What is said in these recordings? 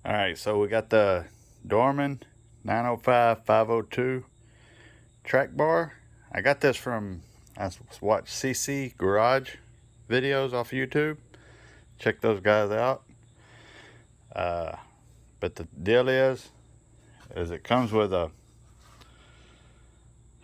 All right, so we got the Dorman 905 502 track bar. I got this from, I watched CC Garage videos off YouTube. Check those guys out. But the deal is it comes with a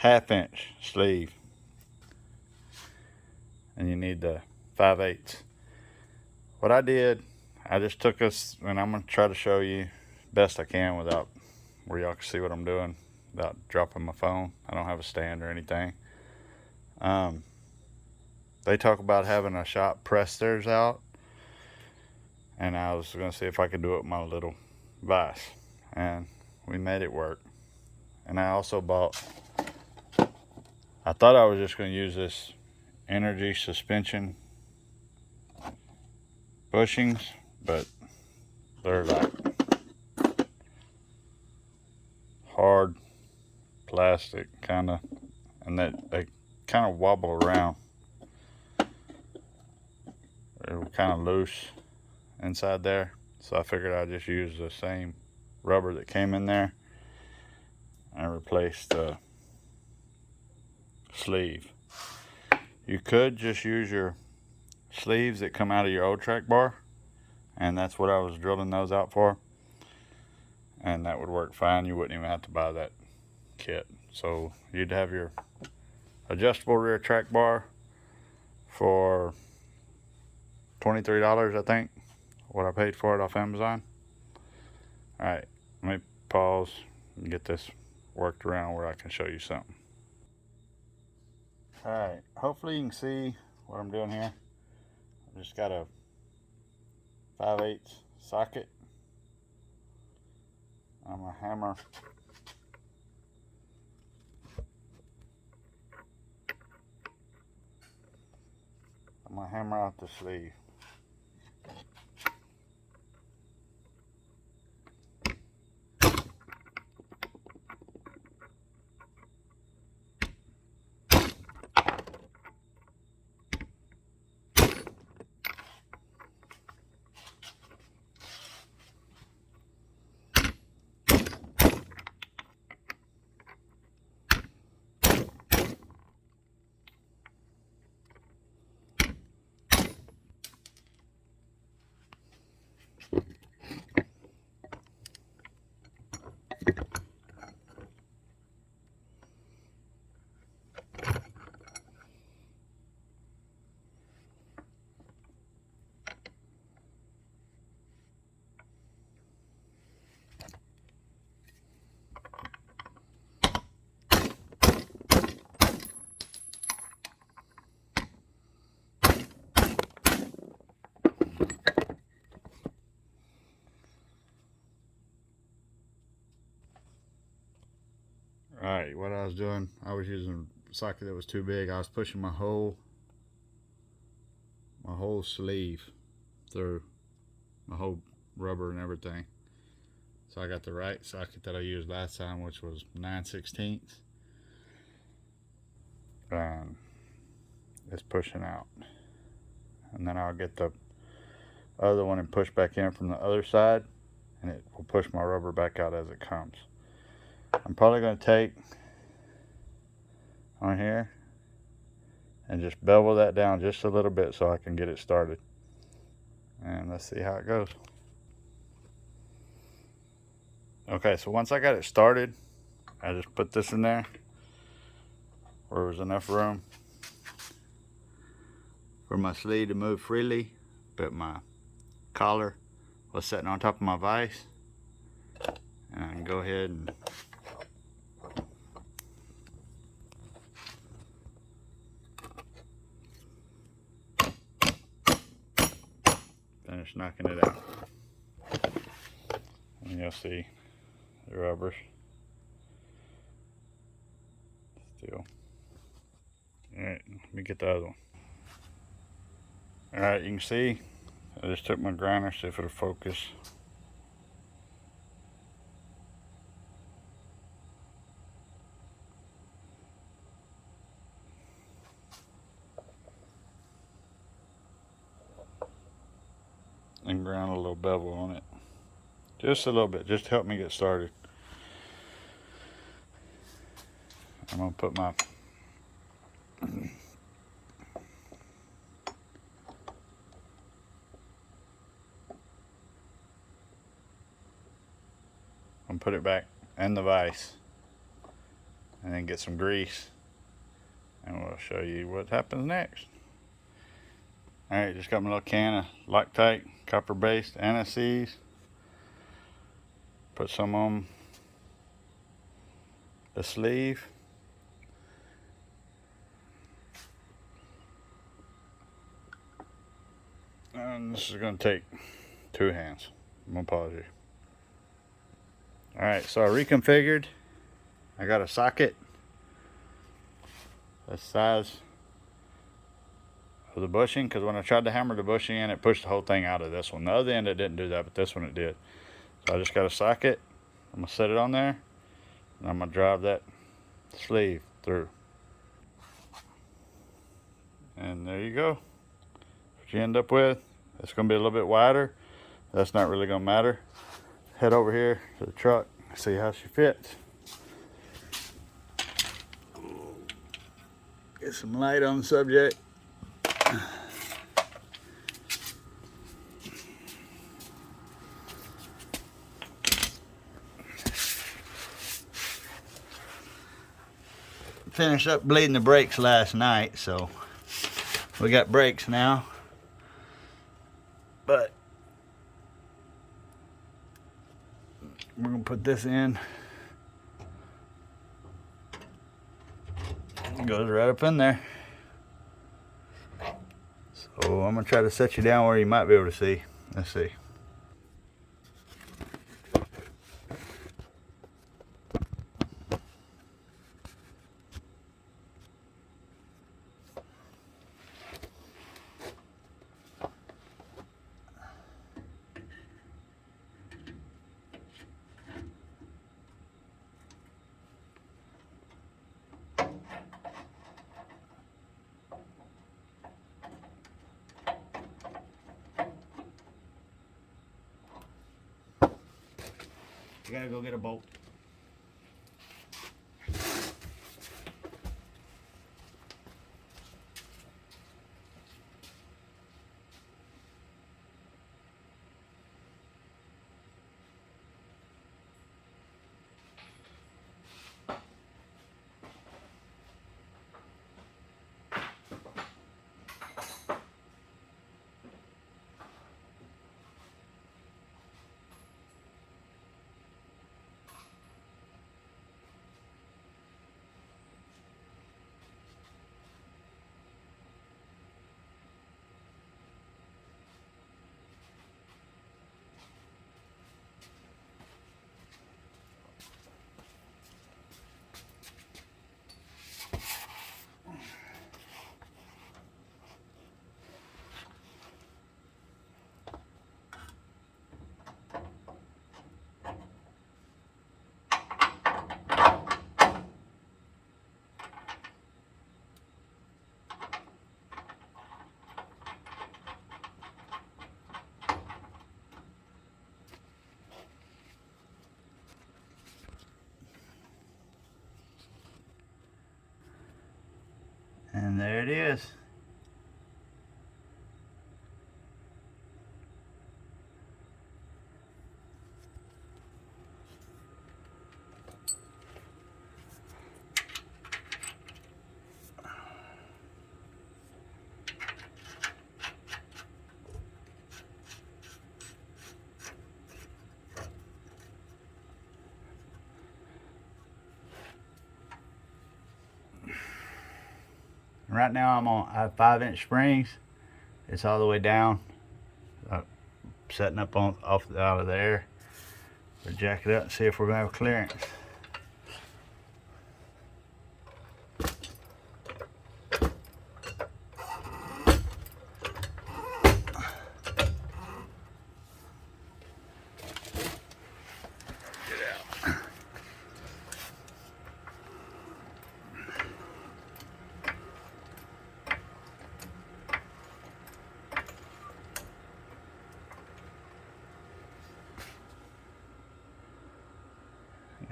1/2-inch sleeve, and you need the 5/8. What I did, I just took this, and I'm gonna try to show you best I can without where y'all can see what I'm doing without dropping my phone. I don't have a stand or anything. They talk about having a shop press theirs out, and I was gonna see if I could do it with my little vise, and we made it work. And I also bought, I thought I was just gonna use this energy suspension bushings, but they're like hard plastic kind of, and they kind of wobble around. They're kind of loose inside there, so I figured I'd just use the same rubber that came in there and replace the sleeve. You could just use your sleeves that come out of your old track bar, and that's what I was drilling those out for, and that would work fine. You wouldn't even have to buy that kit. So you'd have your adjustable rear track bar for $23, I think, what I paid for it off Amazon. All right, let me pause and get this worked around where I can show you something. All right, hopefully you can see what I'm doing here. I just got a 5/8 socket. I'm gonna hammer out the sleeve. Alright, what I was doing, I was using a socket that was too big. I was pushing my whole sleeve through, my whole rubber and everything. So I got the right socket that I used last time, which was 9/16. And it's pushing out. And then I'll get the other one and push back in from the other side, and it will push my rubber back out as it comes. I'm probably going to take on here and just bevel that down just a little bit so I can get it started. And let's see how it goes. Okay, so once I got it started, I just put this in there where there was enough room for my sleeve to move freely, but my collar was sitting on top of my vise. And I can go ahead and finish knocking it out. And you'll see the rubbers still. Alright, let me get the other one. Alright, you can see I just took my grinder, see if it'll focus. And ground a little bevel on it Just a little bit, just to help me get started. I'm gonna put my put it back in the vise and then get some grease and we'll show you what happens next. Alright, just got my little can of Loctite copper based anti-seize. Put some on the sleeve. And this is going to take 2 hands. I'm going to pause you. Alright, so I reconfigured. I got a socket the size of the bushing, because when I tried to hammer the bushing in, it pushed the whole thing out of this one. The other end it didn't do that, but this one it did. So I just got a socket. I'm going to set it on there, and I'm going to drive that sleeve through. And there you go. What you end up with, it's going to be a little bit wider. That's not really going to matter. Head over here to the truck, see how she fits. Get some light on the subject. Finished up bleeding the brakes last night, so we got brakes now. But we're gonna put this in. It goes right up in there. So I'm gonna try to set you down where you might be able to see. Let's see. You gotta go get a bolt. And there it is. Right now I have 5-inch springs. It's all the way down. Setting up on out of there. We'll jack it up and see if we're gonna have clearance.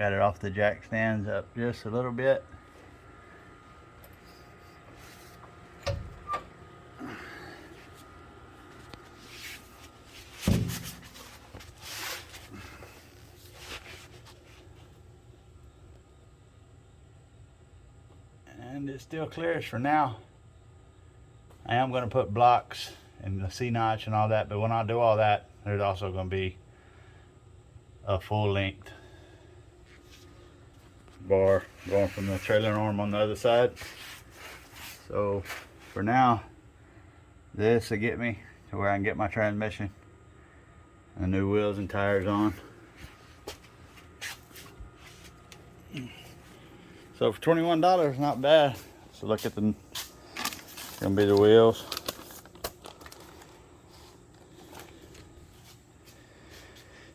Got it off the jack stands up just a little bit. And it still clears for now. I am going to put blocks and the C-notch and all that, but when I do all that, there's also going to be a full length bar going from the trailer arm on the other side. So for now, this will get me to where I can get my transmission and the new wheels and tires on. So for $21, not bad. So look at the, gonna be the wheels.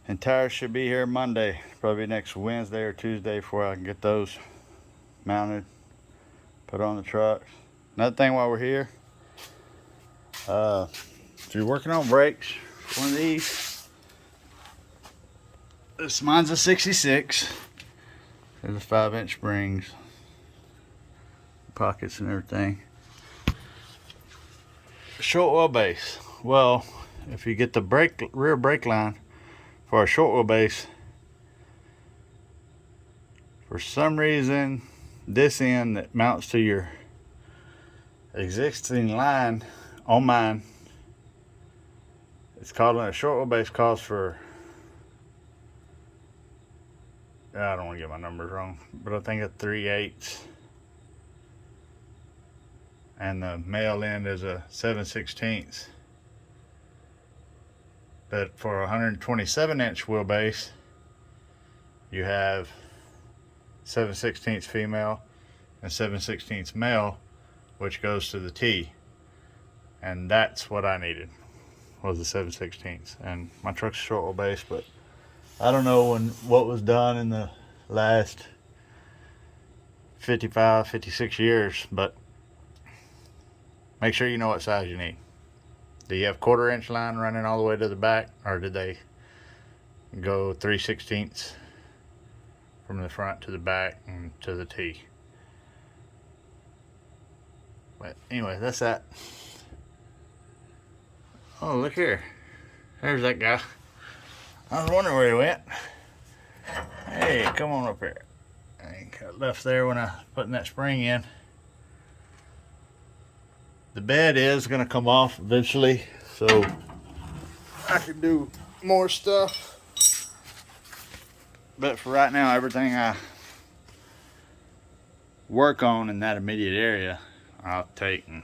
And tires should be here Monday, probably next Wednesday or Tuesday before I can get those mounted, put on the truck. Another thing while we're here, if you're working on brakes, one of these, mine's a 66. There's 5-inch springs, pockets and everything. Short wheelbase. Well, if you get the rear brake line for a short wheelbase, for some reason, this end that mounts to your existing line on mine, it's called, a short wheelbase calls for, I don't want to get my numbers wrong, but I think it's 3/8, and the male end is a 7/16. But for a 127-inch wheelbase, you have 7/16 female and 7/16 male, which goes to the T, and that's what I needed, was the 7/16. And my truck's a short wheelbase, but I don't know what was done in the last 55, 56 years, but make sure you know what size you need. Do you have 1/4-inch line running all the way to the back, or did they go 3/16 from the front to the back and to the T? But anyway, that's that. Oh, look here. There's that guy. I was wondering where he went. Hey, come on up here. I got left there when I was putting that spring in. The bed is going to come off eventually, so I can do more stuff. But for right now, everything I work on in that immediate area, I'll take and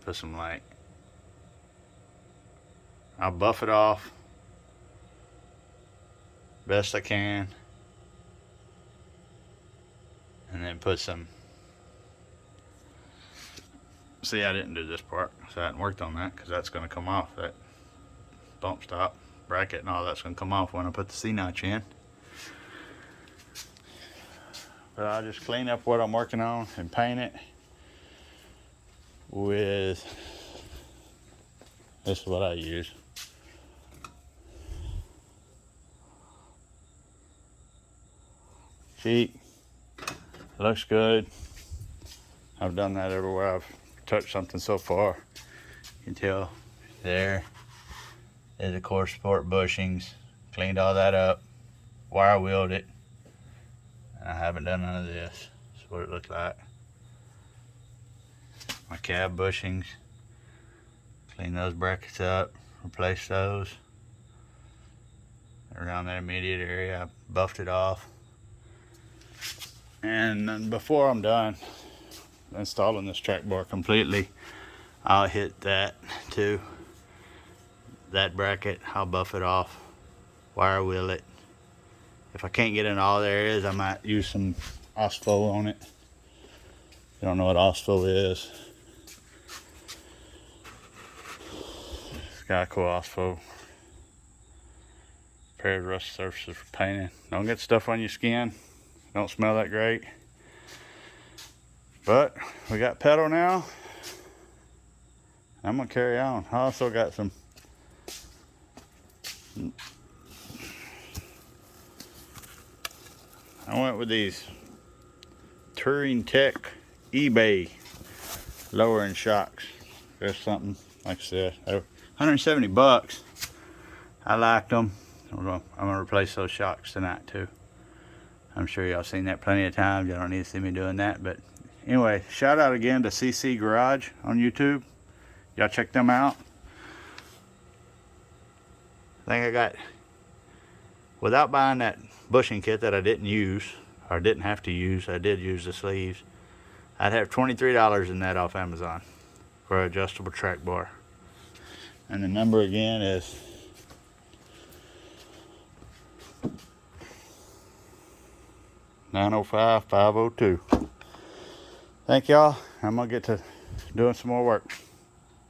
put some light. I'll buff it off best I can, and then put some. See, I didn't do this part, so I hadn't worked on that, because that's going to come off. That bump stop bracket and all that's going to come off when I put the C-notch in. But I'll just clean up what I'm working on and paint it with, this is what I use. Cheap, looks good. I've done that everywhere I've touched something so far. You can tell there is the core support bushings. Cleaned all that up, wire wheeled it, and I haven't done none of this. That's what it looked like. My cab bushings, clean those brackets up, replace those. Around that immediate area, I buffed it off. And then before I'm done installing this track bar completely, I'll hit that too. That bracket, I'll buff it off, wire wheel it. If I can't get in all the areas, I might use some OSFO on it. If you don't know what OSFO is, it's got a cool OSFO. Prepared rust surfaces for painting. Don't get stuff on your skin. Don't smell that great. But we got pedal now. I'm gonna carry on. I also got some I went with these Touring Tech eBay lowering shocks. There's something, like I said, 170 bucks. I liked them. I'm gonna replace those shocks tonight too. I'm sure y'all seen that plenty of times. Y'all don't need to see me doing that. But anyway, shout out again to CC Garage on YouTube. Y'all check them out. I think I got, without buying that bushing kit that I didn't use, or didn't have to use, I did use the sleeves, I'd have $23 in that off Amazon for an adjustable track bar. And the number again is 905-502. Thank y'all. I'm gonna get to doing some more work.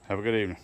Have a good evening.